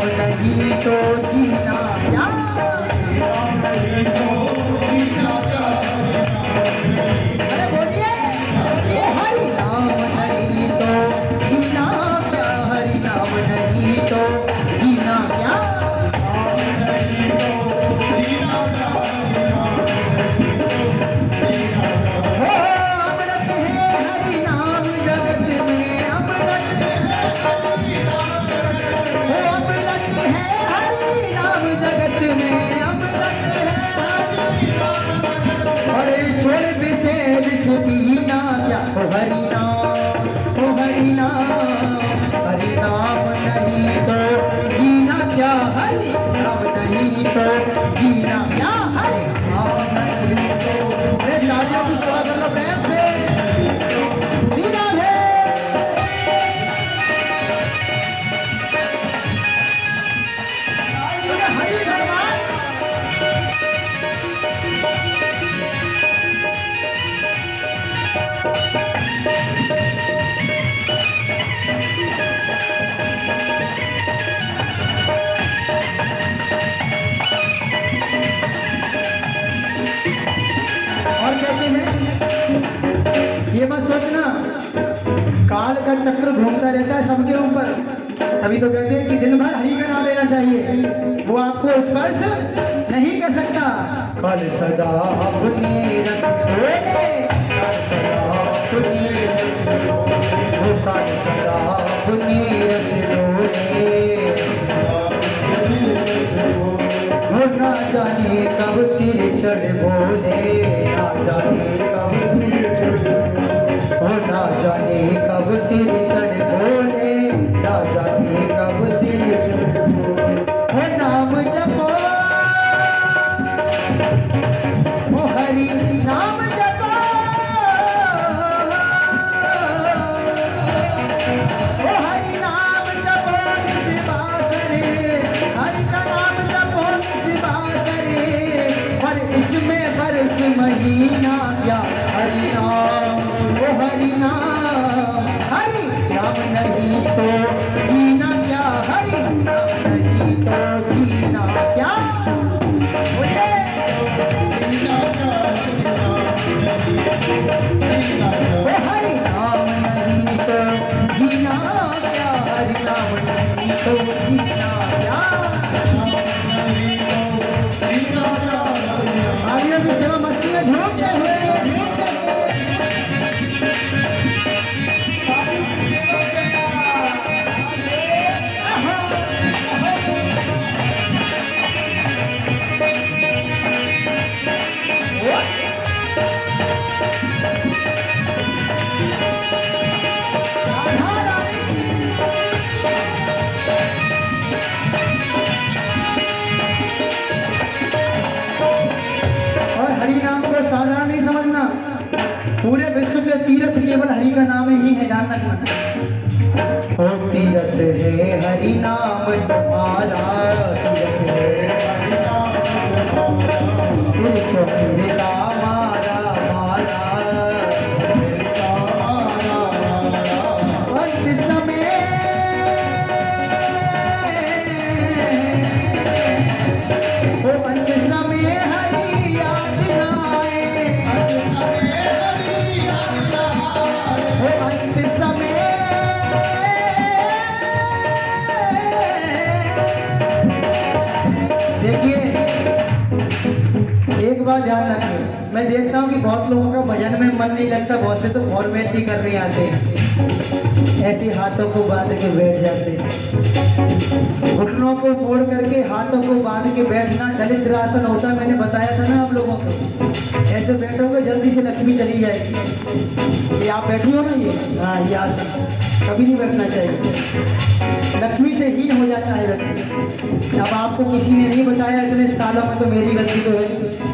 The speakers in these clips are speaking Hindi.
नाम नहीं तो जीना क्या, नहीं तो जीना क्या। अरे बोलिए बोलिए, हरि नाम नहीं तो जीना क्या, हरि नाम नहीं तो जीना क्या, नहीं तो जीना क्या। अमृत है हरि नाम जगत में, अमृत है हरि नाम जगत में, अमृत है हरि नाम जगत में, अमृत है हरि नाम जगत में। अरे छोड़ विषय विष पीना क्या, ओ हरि नाम, ओ हरि नाम, हरि नाम नहीं तो जीना क्या, हरि नाम नहीं तो जीना क्या, हरि नाम नहीं तो। अरे तालियों की सेवा कर लो प्रेम से, श्री राधे। हरि भगवान और कहते हैं, ये मत सोचना काल का चक्र घूमता रहता है सबके ऊपर। अभी तो कहते हैं कि दिन भर हरि का नाम लेना चाहिए, वो आपको स्पर्श नहीं कर सकता। कल सदा अपनी रस बोले, कल सदा अपनी रस बोले, वो कल सदा अपनी रस बोले, वो ना जाने कब सिर चढ़ बोले, ना जाने कब सिर चढ़, वो ना जाने कब सिर चढ़ बोले, ना जाने कब सिर चढ़ बोले। वो नाम जपो, वो हरि नाम जपो, वो हरि नाम जपो निस्वासरे, हरि का नाम जपो निस्वासरे। पर इसमें बरस महीना क्या, हरि नाम, वो हरि नाम, हरि नाम नहीं तो जीना क्या, हरि नाम नहीं तो जीना क्या। बोलिए जीना क्या, वो हरि नाम नहीं तो जीना क्या, हरि नाम नहीं तो जीना क्या। आर्यों की सेवा मस्ती में झूमते हुए साधारण नहीं समझना, पूरे विश्व के तीर्थ केवल हरि का नाम ही है, जानना चाहना। ओ तीर्थ है हरि नाम तुम्हारा, तीर्थ है हरि नाम तुम्हारा, तीर्थ का मारा मारा, अंत समय ओ अंत समय हरि याद लाए, अंत समय देखिए एक बात ध्यान रखिए, मैं देखता हूँ कि बहुत लोगों का भजन में मन नहीं लगता, बहुत से तो फॉर्मेलिटी करने आते हैं, ऐसे हाथों को बांध के बैठ जाते हैं, घुटनों को मोड़ करके हाथों को बांध के बैठना दलित आसन होता है। मैंने बताया था ना आप लोगों को, ऐसे बैठोगे जल्दी से लक्ष्मी चली जाएगी। ये आप बैठी हो ना, ये हाँ ये आसन कभी नहीं बैठना चाहिए, लक्ष्मी से हीन हो जाता है व्यक्ति। अब आपको किसी ने नहीं बताया इतने सालों में, तो मेरी गलती तो है,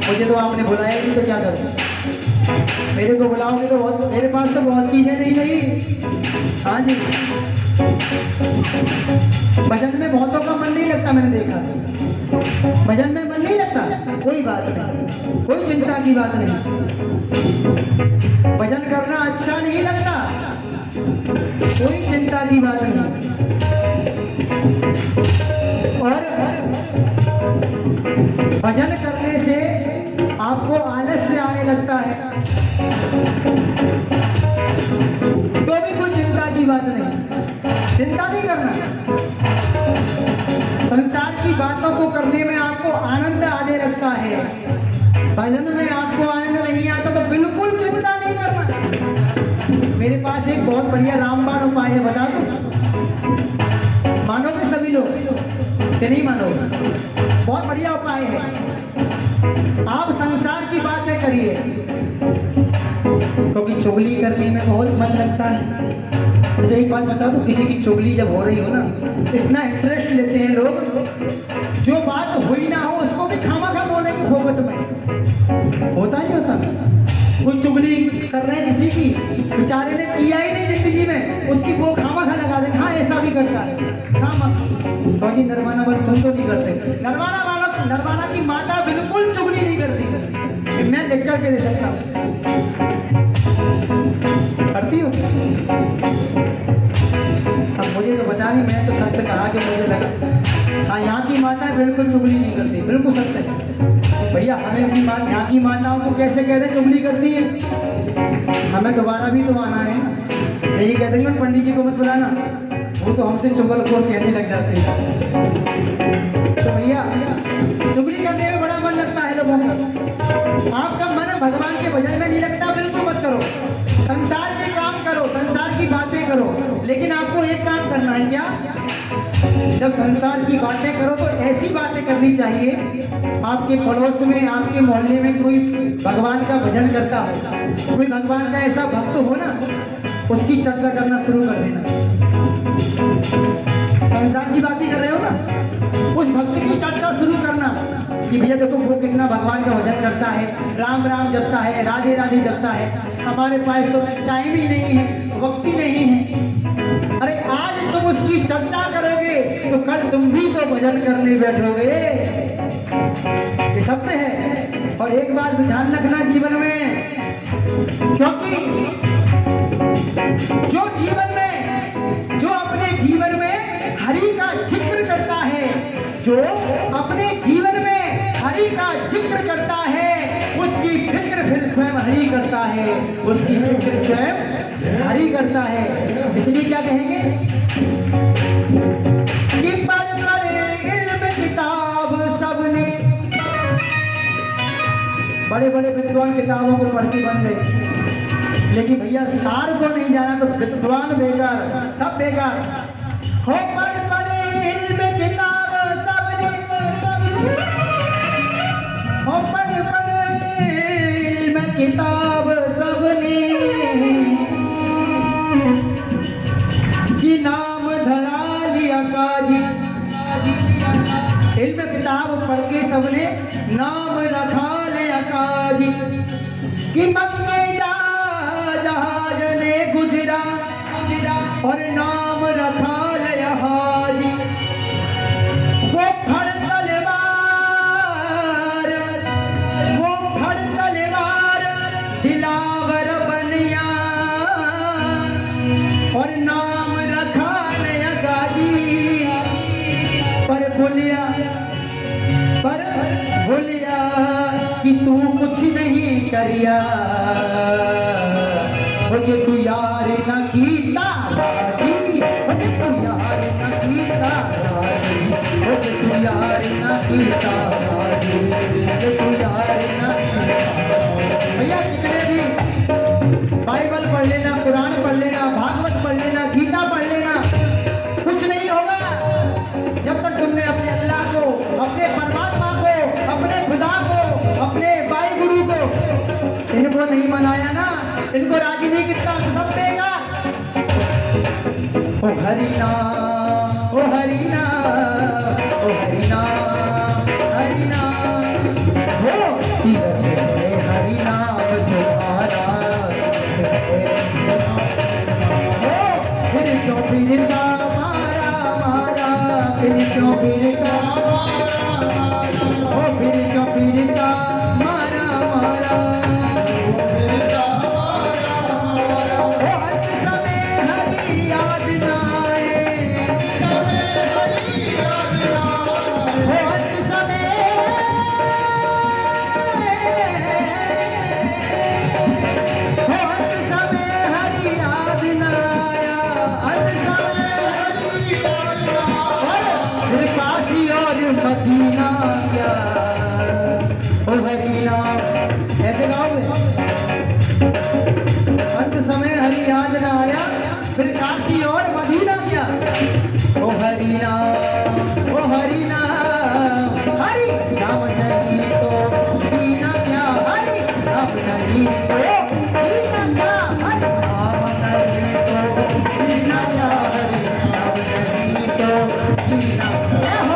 मुझे तो आपने बुलाया नहीं, तो क्या करूँ। मेरे को बुलाओगे तो बहुत, मेरे पास तो बहुत चीजें नहीं रही। हाँ जी, भजन में बहुतों का मन नहीं लगता, मैंने देखा भजन में मन नहीं लगता, कोई बात नहीं, कोई चिंता की बात नहीं। भजन करना अच्छा नहीं लगता, कोई चिंता की बात नहीं। भजन करने से आपको आलस्य आने लगता है तो भी कोई चिंता की बात नहीं, चिंता नहीं करना। संसार की बातों को करने में आपको आनंद आने लगता है, भजन में आपको आनंद नहीं आता तो बिल्कुल चिंता नहीं करना। मेरे पास एक बहुत बढ़िया रामबाण उपाय है, बता दूं? मानोगे सभी लोग कि नहीं मानोगे? बहुत बढ़िया उपाय है। आप संसार की बातें करिए, क्योंकि चुगली करने में बहुत मन लगता है। मुझे एक बात बता दो, किसी की चुगली जब हो रही हो ना, इतना इंटरेस्ट लेते हैं लोग, जो बात हुई ना हो उसको भी खामा बोले कि फोकट में। होता नहीं होता? कोई चुगली कर रहे हैं किसी की, बेचारे ने किया ही नहीं जिंदगी में, उसकी वो खामा लगा दे। हाँ, ऐसा भी करता है खामा। तो जी नरवाना वाले तुम तो नहीं करते। नरवाना की माता बिल्कुल चुगली नहीं करती, मैं देख करके दे सकता हूँ। करती हो? अब मुझे तो बता नहीं, मैं तो सत्य कहा जो मुझे लगा। हाँ, यहाँ की माता बिल्कुल चुगली नहीं करती, बिल्कुल सत्य है। भैया हमें उनकी यहाँ की माताओं को कैसे कहते चुगली करती है? हमें दोबारा भी तो आना है, यही कह देंगे पंडित जी को मत बुलाना, वो तो हमसे चुगलखोर कहने लग जाते हैं। तो भैया चुगली करने में बड़ा मन लगता है लोगों का। आपका मन भगवान के भजन में नहीं लगता, बिल्कुल मत करो। संसार के काम करो, संसार की बातें करो, लेकिन आपको एक काम करना है। क्या? जब संसार की बातें करो तो ऐसी बातें करनी चाहिए, आपके पड़ोस में, आपके मोहल्ले में कोई भगवान का भजन करता हो, कोई भगवान का ऐसा भक्त हो ना, उसकी चर्चा करना शुरू कर देना। संसार की बातें कर रहे हो ना, उस भक्त की चर्चा शुरू करना कि भैया देखो वो कितना भगवान का भजन करता है, राम राम जपता है, राधे राधे जपता है, हमारे पास तो टाइम ही नहीं है, वक्त ही नहीं है। अरे आज तुम उसकी चर्चा करोगे तो कल तुम भी तो भजन करने बैठोगे। ये सत्य है। और एक बात ध्यान रखना जीवन में, क्योंकि जो जीवन में, जो अपने जीवन में हरि का जिक्र करता है, जो अपने जीवन में हरि का जिक्र करता है, उसकी फिक्र फिर स्वयं हरि करता है, उसकी फिक्र स्वयं हरि करता है। इसलिए क्या कहेंगे कि पढ़ इल्म किताब सबने, बड़े बड़े विद्वान किताबों को पढ़ती बन गए, लेकिन भैया सार को नहीं जाना तो विद्वान बेकार, सब बेकार हो। पढ़ इल्म किताब सबने, हो पढ़ इल्म किताब सबने, कि नाम धरा लिया काजी। इल्म किताब पढ़ के सबने नाम रखा लिया काजी, कि मक्के जहाज ने गुजरा और नाम रखा लिया हाजी। वो फड़ तलवार दिलावर बनिया और नाम रखा लिया गाजी। पर भूलिया कि तू कुछ नहीं करिया, मुझे तू यार न कीता राजी, मुझे तू यार न कीता राजी, मुझे तू यार न कीता राजी, मुझे तू यार न। भैया कितने भी बाइबल पढ़ लेना, कुरान पढ़ लेना, भागवत पढ़ लेना, गीता पढ़ लेना, कुछ नहीं होगा जब तक तुमने अपने अल्लाह को, अपने परमात्मा को, अपने खुदा को, अपने भाई गुरु को, इनको नहीं मनाया ना, इनको राजी नहीं किया तो सब बेकार। ओ हरिना, ओ हरिना, ओ हरिना, हरिना हो हरिनाम तुम्हारा हो। फिर क्यों फिरता मारा मारा, फिर क्यों फिरता ओ फिर क्यों फिरता मारा मारा। मदीना क्या, ओ हरि नाम। ऐसे गाओगे। अंत समय हरि याद न आया, फिर काशी और मदीना क्या, ओ हरि नाम, ओ हरि नाम। हरि नाम नहीं तो जीना क्या, हरि नाम नहीं तो जीना क्या, हरि नाम नहीं तो जीना क्या, हरि नाम नहीं तो जीना क्या हो।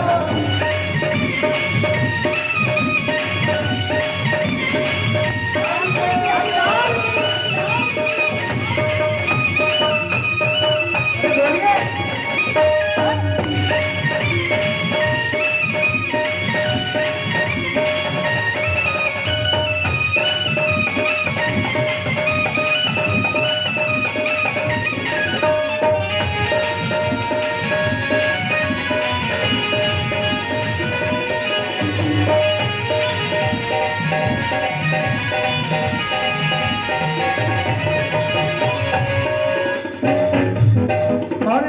और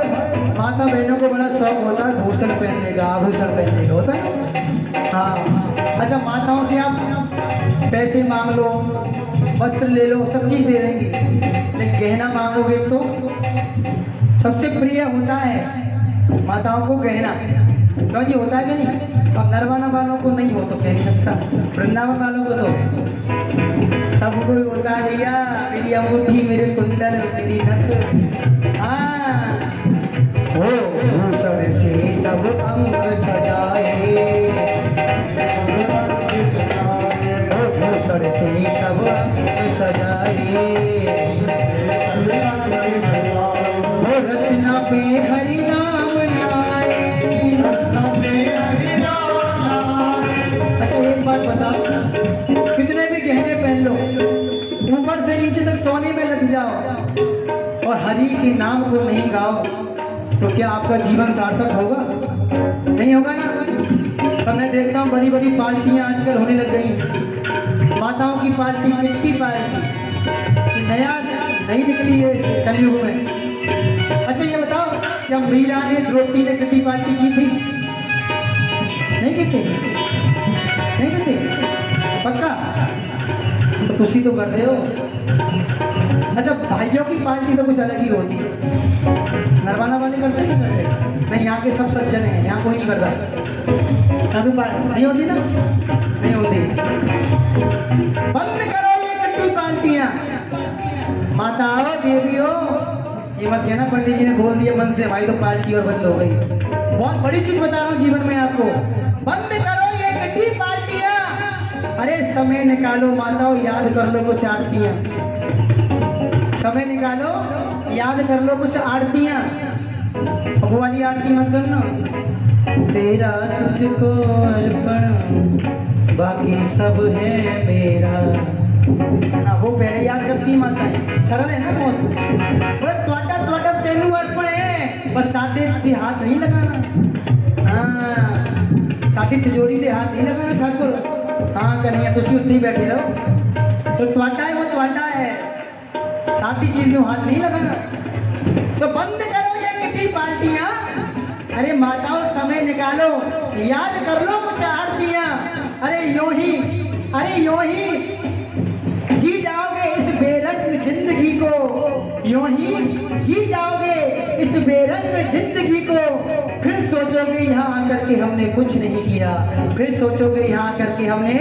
माता बहनों को बड़ा शौक होता है भूषण पहनने का, आभूषण पहनने का, होता है। हाँ, अच्छा, माताओं से आप पैसे मांग लो, वस्त्र ले लो, सब चीज दे देंगी, लेकिन गहना मांगोगे तो सबसे प्रिय होता है माताओं को गहना। क्यों जी, होता है कि नहीं? अब नरवाना वालों को नहीं हो तो कह नहीं सकता, वृंदावन वालों को तो सब कोई होता है। भैया मेरी अंगूठी, मेरे कुंडल, मेरी नथ, हाँ, हो भूषण से सब अंग सजाए, हो भूषण से सब अंग सजाए, हो रचना पे हरि नाम नाए, रचना पे हरि नाम नाए। अच्छा, एक बात बताओ, कितने भी गहने पहन लो, ऊपर से नीचे तक सोने में लग जाओ और हरि के नाम को नहीं गाओ, तो क्या आपका जीवन सार्थक होगा? नहीं होगा ना। तो मैं देखता हूँ बड़ी बड़ी पार्टियां आजकल होने लग गई, माताओं की पार्टी, किट्टी पार्टी, नया नहीं निकली है इस कलयुग में। अच्छा ये बताओ, क्या मीरा ने, द्रौपदी ने किट्टी पार्टी की थी? नहीं की थी? नहीं की थी? पक्का? तो तुसी तो कर रहे हो। अच्छा, भाइयों की पार्टी तो कुछ अलग ही होती है। नरवाना वाले करते नहीं करते? नहीं, यहाँ के सब सज्जन हैं, यहाँ कोई नहीं करता। यहाँ भी पार्टी नहीं होती ना? नहीं होती। बंद करो ये किट्टी पार्टियां। माताओं, देवियों, ये मत कहना पंडित जी ने बोल दिया मन से, हमारी तो पार्टी और बंद हो गई। बहुत बड़ी चीज बता रहा हूँ जीवन में आपको। बंद करो ये किट्टी पार्टियां। अरे समय निकालो माताओं, याद कर लो कुछ आरतियां। समय निकालो, याद कर लो कुछ आरतियां। वो वाली आरती मत करना, तेरा तुझको अर्पण बाकी सब है मेरा। हाँ, वो पहले याद करती माता है, सरल है ना बहुत। बोले त्वाटा त्वाटा तेनू अर्पण है, बस साढ़े ते हाथ नहीं लगाना। हाँ, साढ़े तिजोरी दे हाथ नहीं लगाना ठाकुर। हाँ कन्हैया, तुसी उत्ते ही बैठे रहो। तो त्वाटा है, वो त्वाटा है, साढ़ी चीज में हाथ नहीं लगाना। तो बंद करो ये किट्टी पार्टियां। अरे माताओं, समय निकालो, याद कर लो कुछ आरतियां। अरे यूं ही, अरे यूं ही जी जाओगे इस बेरंग जिंदगी को, यूं ही जी जाओगे इस बेरंग जिंदगी को। फिर सोचोगे यहाँ आकर के हमने कुछ नहीं किया, फिर सोचोगे यहाँ आकर के हमने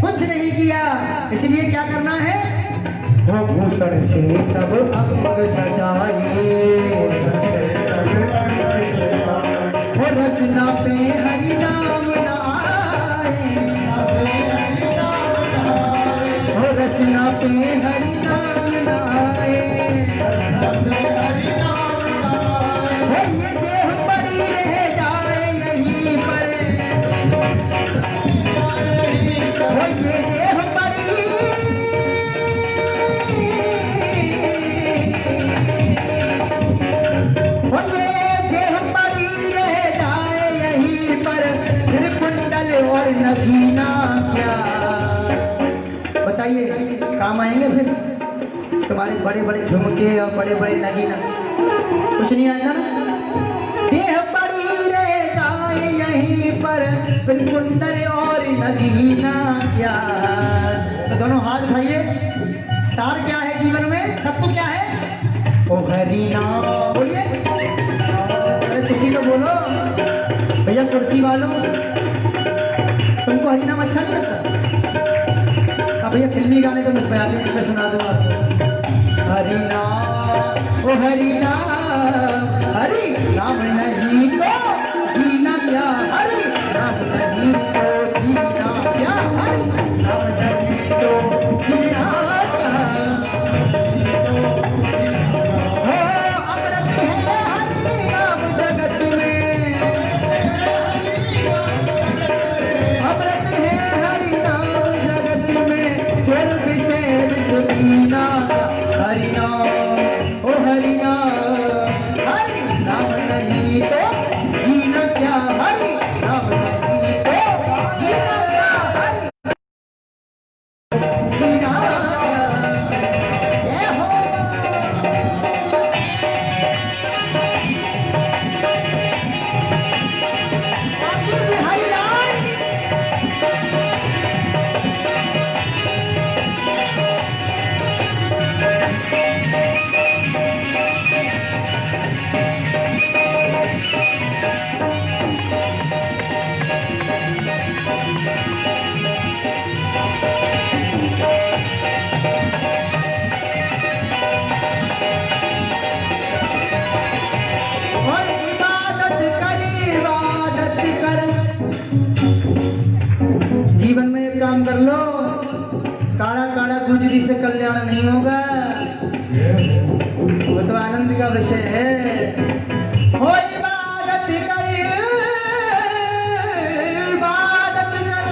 कुछ नहीं किया। इसलिए क्या करना है? वो भूषण से सब अंग सजाए, वो रचना पे हरि नाम नाए, वो रचना पे हरि नाम नाए। वो ये देह पड़ी रह जाए यहीं पर, वो ये देह पड़ी, वो ये देह पड़ी रह जाए यहीं पर, फिर कुंडल और नगीना क्या। बताइए काम आएंगे फिर तुम्हारे बड़े बड़े झुमके और बड़े बड़े नगीना? कुछ नहीं आएगा ना। देह पड़ी रह जाए यहीं पर फिर कुंडल और नगीना क्या। तो दोनों हाथ उठाइए। सार क्या है जीवन में, तत्व क्या है? ओ हरि नाम। बोलिए, अरे किसी तो बोलो भैया, कुर्सी वालों तुमको हरि नाम अच्छा नहीं लगता? अब भैया फिल्मी गाने तो मुझ पे आते नहीं, मैं सुना दूंगा आपको। हरि नाम, ओ हरि नाम, हरि नाम नहीं तो जीना क्या, हरि नाम नहीं तो जीना क्या, हरि नाम नहीं तो जीना क्या। हो अमृत है हरि नाम जगत में, अमृत है हरि नाम जगत में, छोड़ विषय विष पीना। हरि नाम, ओ हरि नाम, हरि नाम नहीं तो जीना क्या, हरि नाम नहीं तो जीना क्या, हरि जीना क्या। ये हो बाकी भी हरि नाम। और इबादत कर, इबादत कर। जीवन में एक काम कर लो, काड़ा काड़ा गुजरी से कल्याण नहीं होगा, वो तो आनंद का विषय है। हो इबादत कर, इबादत कर,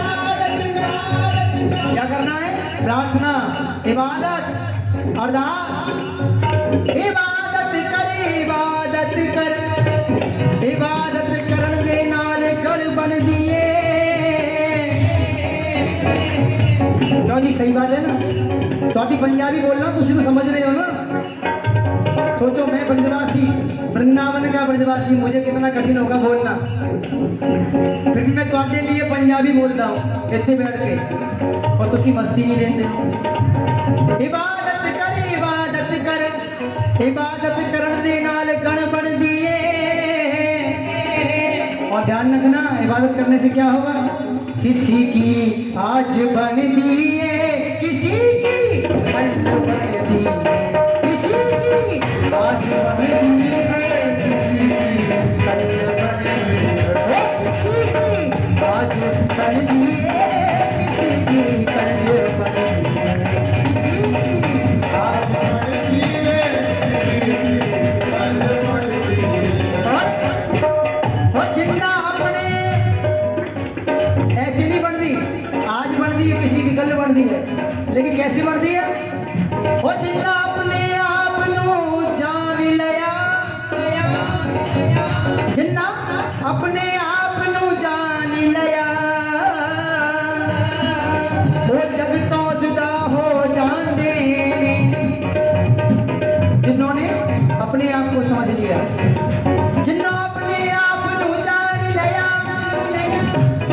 क्या करना है? प्रार्थना, इबादत, अरदास। इबादत कर, इबादत कर, इबादत करन दे नाल गढ़ बन दिए। क्यों जी, सही बात है ना? तो अभी पंजाबी बोल रहा हूँ, तुम तो समझ रहे हो ना? सोचो मैं ब्रजवासी, वृंदावन का ब्रजवासी, मुझे कितना कठिन होगा बोलना, फिर भी मैं तुम्हारे लिए पंजाबी बोलता हूँ इतने बैठ के, और तुसी मस्ती नहीं लेते। इबादत कर, इबादत कर, इबादत करन दे नाल गण बन दिए। और ध्यान रखना, इबादत करने से क्या होगा? किसी की आज बन दिए, किसी की कल बन दिए, किसी की आज बन दिए, किसी की कल बन दिए, किसी की आज बन दिए, किसी की कल बन दिए, किसी की आज बन दिए, किसी की कल बन दिए। और जितना अपने ऐसी नहीं बन दी, आज बन दी है, किसी की कल बन दी है, लेकिन कैसी बन दी है? वो जितना अपने आप नू जान लिया, जितना अपने आप नू जान लिया, वो जग तो जुदा हो जाते। जिन्होंने अपने आप को समझ लिया, जिन्होंने अपने आप नू जान लिया,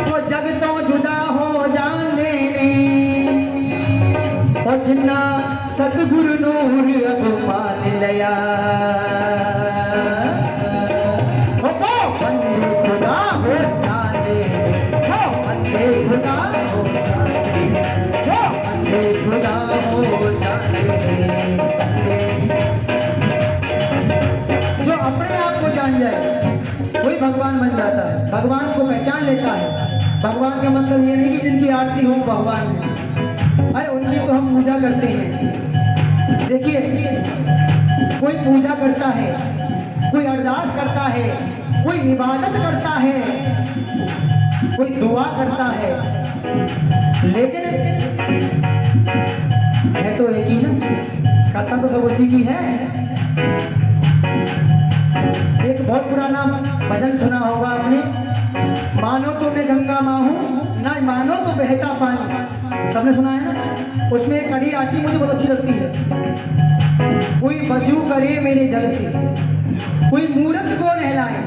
वो जग तो जुदा हो जाते ने। और जिन्ना सतगुरु नूर अगमान लिया, वो बंदे खुदा हो जाते, वो बंदे खुदा हो जाते, वो बंदे खुदा हो जाते। जो अपने आप को जान जाए वही भगवान बन जाता है, भगवान को पहचान लेता है। भगवान का मतलब ये नहीं कि जिनकी आरती हो भगवान है, अरे उनकी तो हम पूजा करते हैं। देखिए, कोई पूजा करता है, कोई अरदास करता है, कोई इबादत करता है, कोई दुआ करता है, लेकिन है तो एक ही ना, करता तो सब उसी की है। एक बहुत पुराना भजन सुना होगा आपने, मानो तो मैं गंगा माँ हूँ, ना मानो तो बहता पानी, सबने सुना है ना? उसमें एक कड़ी आती मुझे बहुत अच्छी लगती है। कोई वजू करे मेरे जल से, कोई मूरत को नहलाए,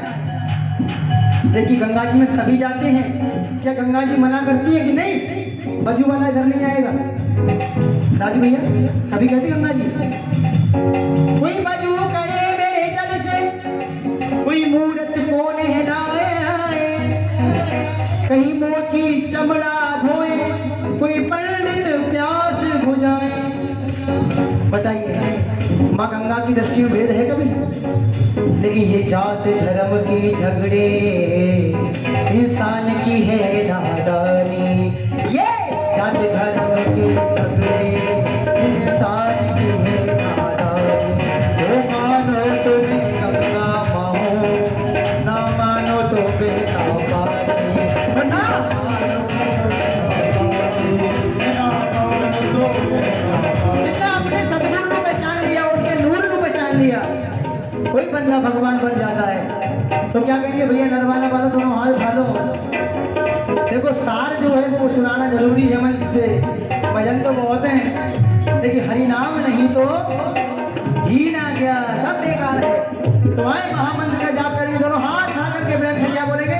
देखिए गंगा जी में सभी जाते हैं, क्या गंगा जी मना करती है कि नहीं बजू वाला इधर नहीं आएगा? राजू भैया कभी कहती गंगा जी कोई बजू करे मेरे जल से, कोई मूर्त को नहलाए, कहीं मोची चमड़ा धोए, कोई पंडित प्यास बुझाए। बताइए माँ गंगा की दृष्टि में भेद है कभी? लेकिन ये जात धर्म की झगड़े इंसान की है नादानी, ये जात धर्म के झगड़े इंसान की है नादानी। वो मानो तो मैं गंगा माँ हूँ, ना मानो तो बेटा पानी, ना मानो लिया कोई बंदा भगवान बन जाता है तो क्या कहेंगे भैया नरवाना वाला दोनों हाथ उठा लो। देखो सार जो है वो सुनाना जरूरी है मंच से, भजन तो बहुत हैं लेकिन हरि नाम नहीं तो जीना क्या, सब बेकार है। तो आए महामंत्र का जाप करेंगे, दोनों हाथ उठा करके प्रेम से क्या बोलेंगे?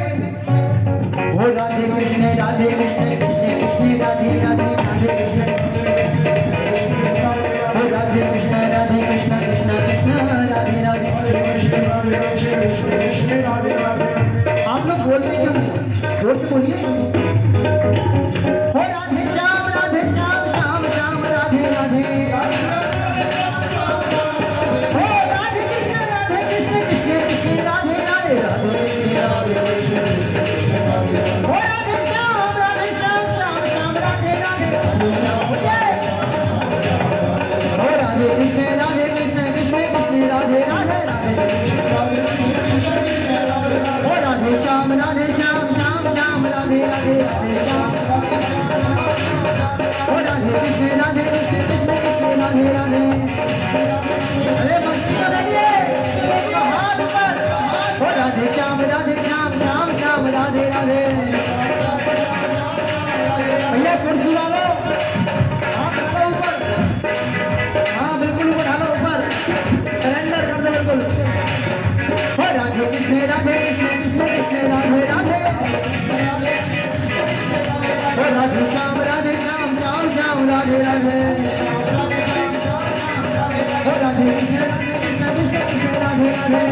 वो राधे कृष्ण राधे कृष्ण कृष्ण कृष्ण राधे राधे राधे कृष्ण, राधे कृष्ण राधे कृष्ण कृष्ण कृष्ण राधे राधे। आप लोग बोलते क्यों नहीं? जोर से बोलिए। हो राधे श्याम श्याम श्याम राधे राधे, हो राधे कृष्ण कृष्ण कृष्ण राधे राधे राधे हो राधे श्याम श्याम राधे राधे, राधे कृष्ण कृष्ण कृष्ण राधे राधे राधे, ओ राधे श्याम श्याम श्याम राधे राधे राधे श्याम, ओ राधे कृष्ण कृष्ण कृष्ण राधे राधे। अरे मस्ती कर रही है हाथ ऊपर, ओ राधे श्याम श्याम श्याम राधे राधे। भैया कुर्सी वालों हाथ ऊपर, हाँ बिल्कुल ऊपर ढालो, ऊपर सरेंडर कर दो बिल्कुल। हो राधे कृष्ण कृष्ण कृष्ण राधे राधे, हो राधे श्याम श्याम श्याम राधे राधे, हो राधे कृष्ण कृष्ण कृष्ण राधे राधे।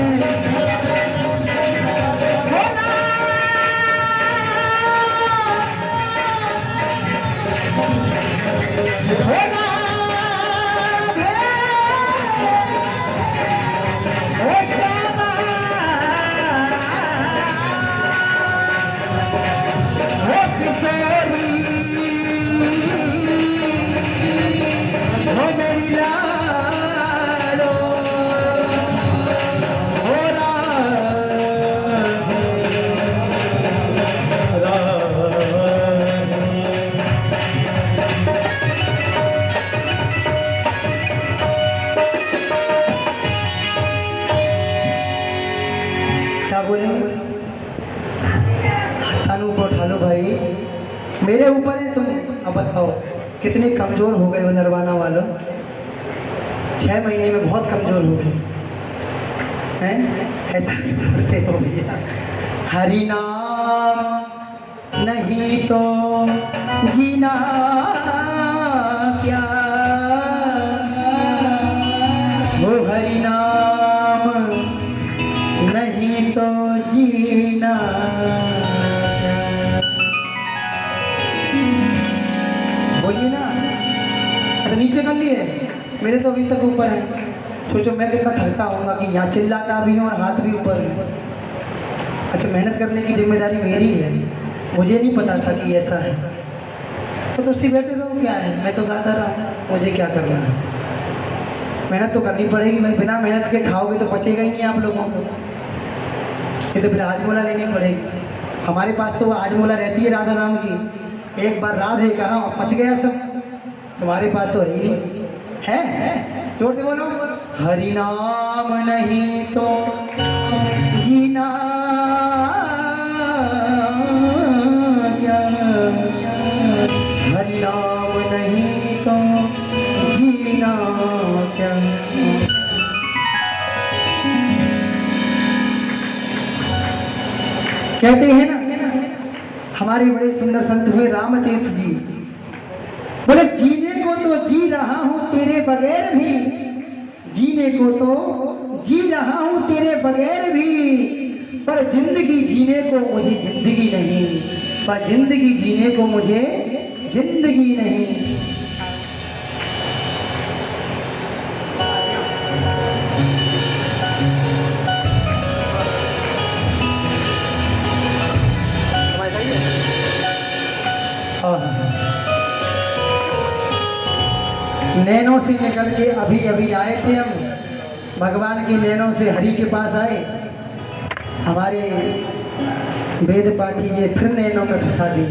मेरे ऊपर है तुम। अब बताओ कितने कमजोर हो गए हो नरवाना वालों, 6 महीने में बहुत कमजोर हो गए हैं। ऐसा करते हो भैया, हरि नाम नहीं तो जीना क्या, वो हरि नाम नहीं तो जीना। बोलिए ना, अरे नीचे कर लिए, मेरे तो अभी तक ऊपर है। सोचो मैं कितना थकता होऊंगा कि यहाँ चिल्लाता भी हूँ और हाथ भी ऊपर है। अच्छा, मेहनत करने की जिम्मेदारी मेरी है, मुझे नहीं पता था कि ऐसा है। तो उसी बैठे रहो, क्या है, मैं तो गाता रहा, मुझे क्या करना है। मेहनत तो करनी पड़ेगी भाई, बिना मेहनत के खाओगे तो बचेगा ही नहीं आप लोगों को। ये तो फिर हाजमोला लेनी पड़ेगी। हमारे पास तो हाजमोला रहती है राधा नाम की। एक बार राधे कहा पच गया सब, तुम्हारे पास तो है ही नहीं है। जोर से बोलो, हरि नाम नहीं तो जीना क्या, हरि नाम नहीं तो जीना क्या। कहते हैं ना हमारे बड़े सुंदर संत हुए रामतीर्थ जी, बोले जीने को तो जी रहा हूं तेरे बगैर भी, जीने को तो जी रहा हूं तेरे बगैर भी, पर जिंदगी जीने को मुझे जिंदगी नहीं, पर जिंदगी जीने को मुझे जिंदगी नहीं। नैनों से निकल के अभी अभी आए थे हम, भगवान की नैनों से हरि के पास आए। हमारे वेद पाठी ये फिर नैनों में फंसा दी।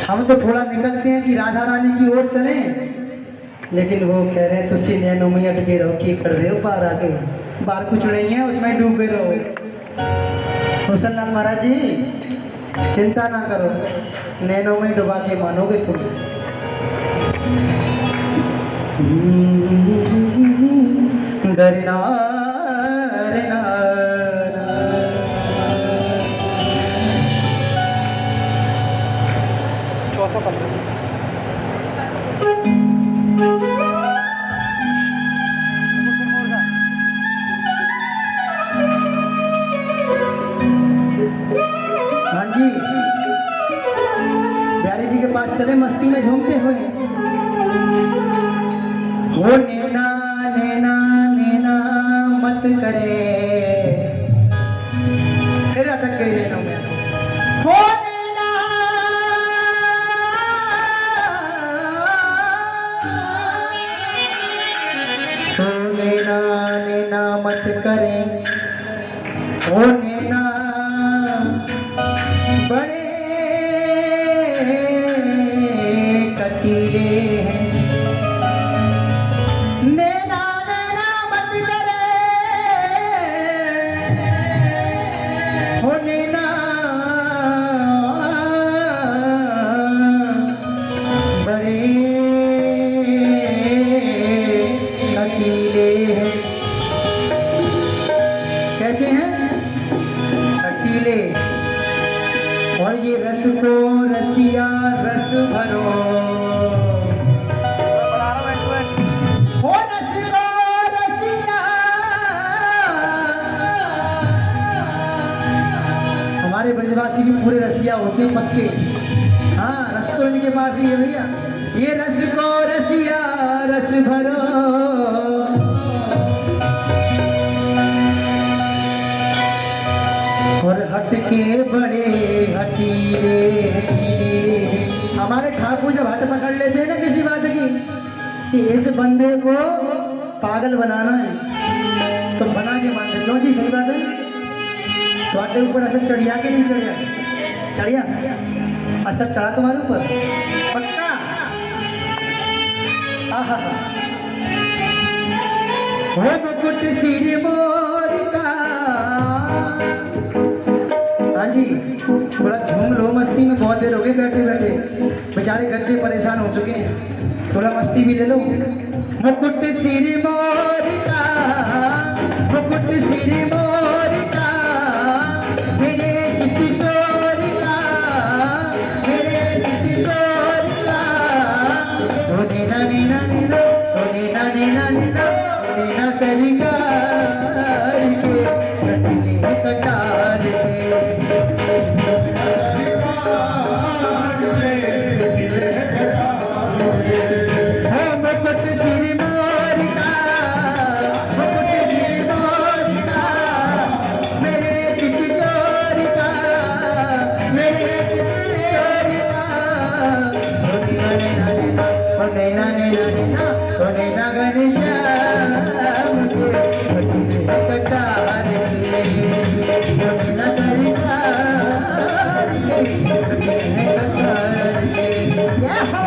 हम तो थोड़ा निकलते हैं कि राधा रानी की ओर चले, लेकिन वो कह रहे हैं तुझसे नैनों में अटके रहो, की कर दे पार आके, बार कुछ नहीं है उसमें डूबे रहो। हुसन लाल महाराज जी चिंता ना करो, नैनों में डुबा के मानोगे तुम। दरना हाँ जी, प्यारे जी के पास चले मस्ती में झूमते हुए। वो नैना नैना नैना मत करे, फिर अटक गई नैनों में। वो नैना तो नैना नैना मत करे, वो नैना बड़े कटीले हैं, नैना नैना मत करे, हो नैना बड़े कटीले हैं। कैसे हैं? कटीले। और ये रस को रसिया रस भरो, हो रस को रसिया। हमारे ब्रजवासी भी पूरे रसिया होते हैं पक्के। हाँ, रस तो इनके पास ही है भैया। ये रस को रसिया रस भरो, और हट के बड़े हटीले। हमारे ठाकुर जब हट पकड़ लेते हैं ना किसी बात की कि इस बंदे को पागल बनाना है, तो बना के मान लो जी। सही बात है। तो आपके ऊपर असर चढ़िया कि नहीं चढ़िया? चढ़िया असर चढ़ा तुम्हारे ऊपर पक्का? आहा, वो मुकुट सिर मोर का। हाँ जी, थोड़ा झूम लो, मस्ती में बहुत देर हो गई बैठे बैठे, बेचारे गद्दे परेशान हो चुके हैं, थोड़ा मस्ती भी ले लो। मुकुट सिर मोर का, मुकुट सिर मोर का, मेरे चित चोर का, मेरे चित चोर का। ओ नैना नैना नैना, ओ नैना नैना नैना, ओ नैना सरकार के कटले कटार से। मुकुट सिर मोर का, मुकुट सिर मोर का, मेरे चित चोर का, मेरे चित चोर का। ओ नैना नैना नैना, ओ नैना नैना नैना, ओ नैना घनश्याम के कटले कटार के, ओ नैना सरकार के कटले कटार के। जय हो।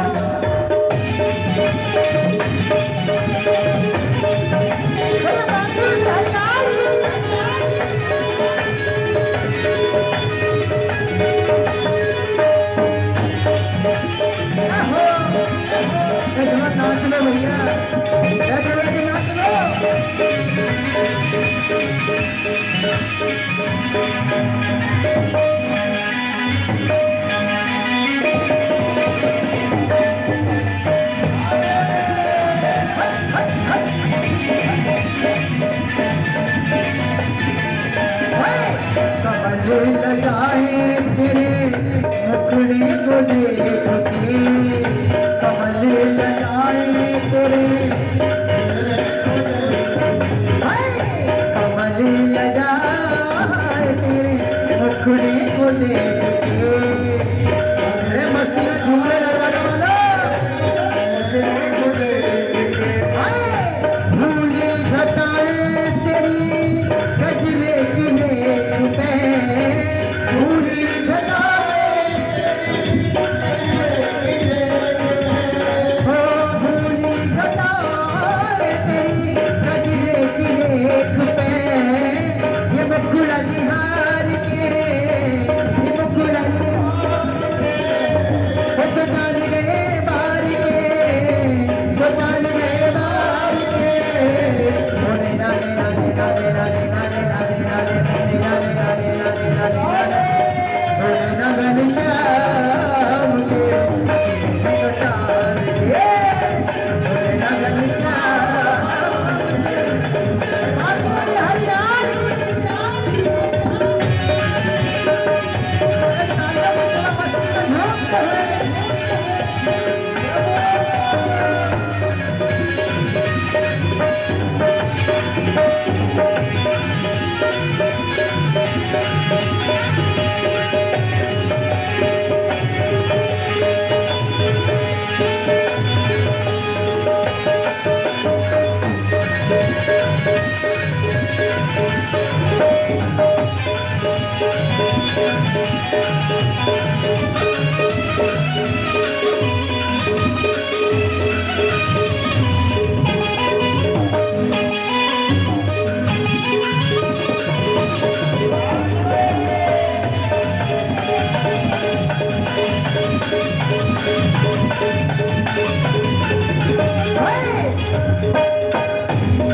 लजाए तेरे मुखड़े को देख के, कमल लजाए तेरे, कमल लजाए तेरे मुखड़े को देख के। अरे मस्ती में झूम रहे दरवाजा वाला, भूली घटाए तेरी गजबे की नेक पे, भूली घटाए हो, भूली घटाए तेरी गजबे की नेक पे। ये मुखड़ा निहार के, ये मुखड़ा सजाल गए बार के, सजाल गए बार के। नाने नाने नाने नाने नाने नाने नाने नाने नाने नाने नाने नाने नाने नगन श्याम के कटार के, नगन श्याम के हरियाण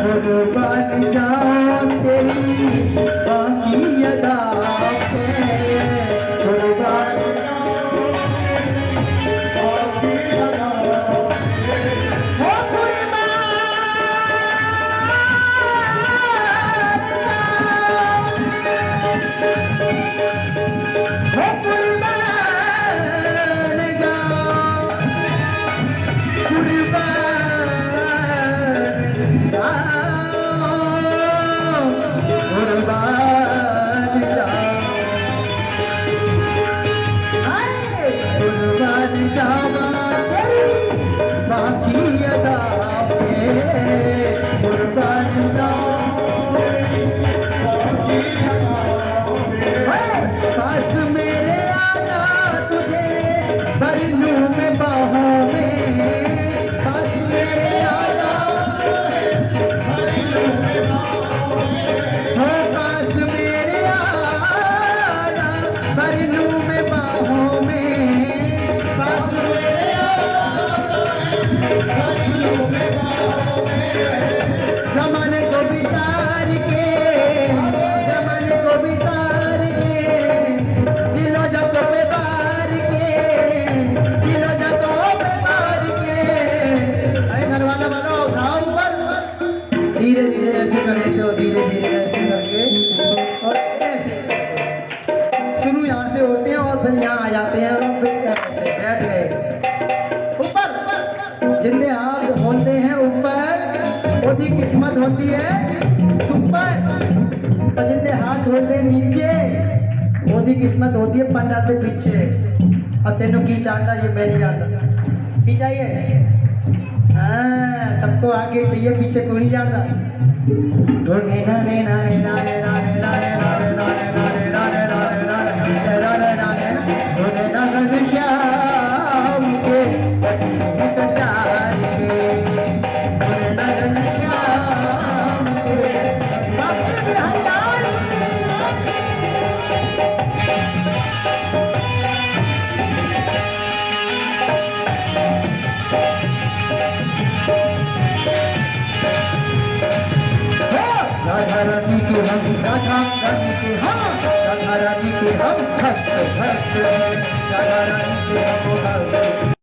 कुर्बान जाऊं तेरी बाकी अदा पे, कुर्बान पास मेरे आजा तुझे भर लूं मैं बाहों में, पास मेरे आजा भर लूं मैं बाहों में, हो पास मेरे आजा भर लूं मैं बाहों में, पास मेरे आजा भर लूं मैं बाहों में। ज़माने को बिसार के, ज़माने को बिसार के, दिलो जतो पे बार के, दिलो जतो पे बार के। अरे घरवाला वालों उठाओ ऊपर, धीरे धीरे ऐसे करे तो धीरे धीरे ऐसे करके और ऐसे शुरू यहाँ से होते हैं और फिर यहाँ आ जाते हैं और फिर ऐसे बैठ गए ऊपर। जिंदे हाथ होते हैं ऊपर ओदी किस्मत होती है सुपर, और जिंदे हाथ होते हैं नीचे ओदी किस्मत होती है पंडा के पीछे। अब तेनों की चाहता ये मैं नहीं जानता की चाहिए, हाँ सबको आगे चाहिए पीछे को नहीं जानता। नाने नाने नाने नाने नाने नाने नाने नाने नाने नाने नाने नाने नाने नाने श्याम के कटार के, नगन श्याम के बाकी भी हरियाण राधा रानी के हम, राधा रानी के हम, राधा रानी के हम भक्त भक्त, राधा रानी के हम